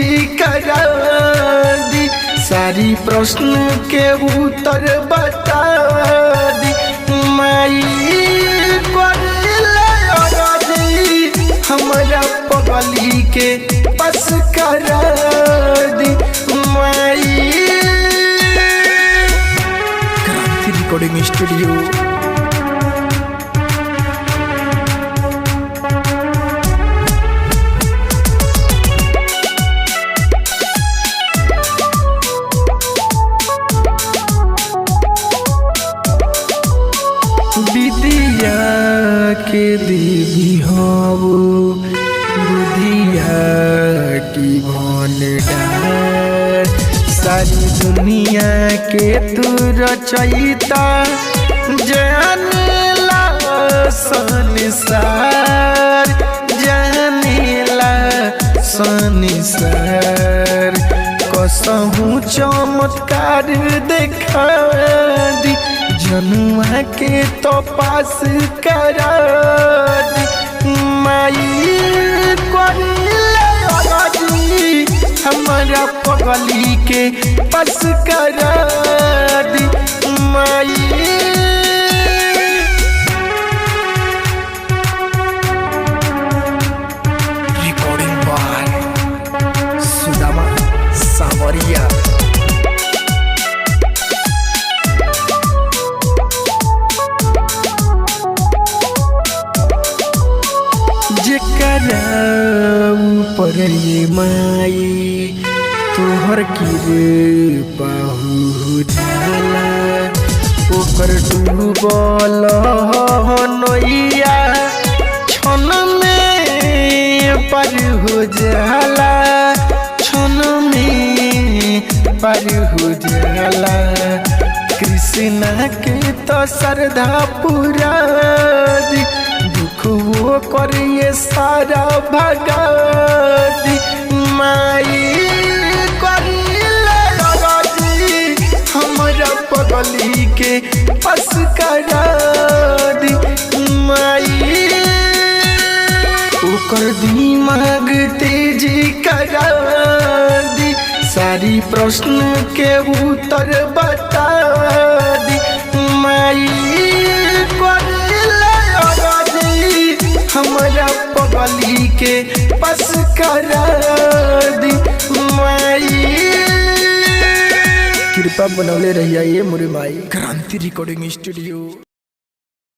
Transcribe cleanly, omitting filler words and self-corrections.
तेजी करा दी, सारी प्रश्न के उत्तर बता दी। माई हमारा पगली के बस करा दी माई। क्रांति रिकॉर्डिंग स्टूडियो। विद्या के देवी हो बुधिया की भंडार, सारी दुनिया के तू रचयिता जानेला संसार, जानेला संसार। कसहूँ चमत्कार देखा दी, जनुआ के तो पास करा दी माई। हमारा पगली के पास करा दी माई। रिकॉर्डिंग बाय सुदामा सावरिया। जेकरा ऊपर ये माई तोहर कृपा हो जाला, ओकर डूबल नैया क्षण में पार हो जाला, क्षण में पार हो जाला। कृष्णा के तो श्रद्धा पूरा दी, दुख वो करिए सारा भगती माई। हमारा पगली के पास करा दी माई। ओकर दिमाग तेजी करा दी, सारी प्रश्न के उत्तर बता दी माई। हमारा पगली के पास करा दी माई। कृपा बनौले रहिए ये मोरे माई। क्रांति रिकॉर्डिंग स्टूडियो।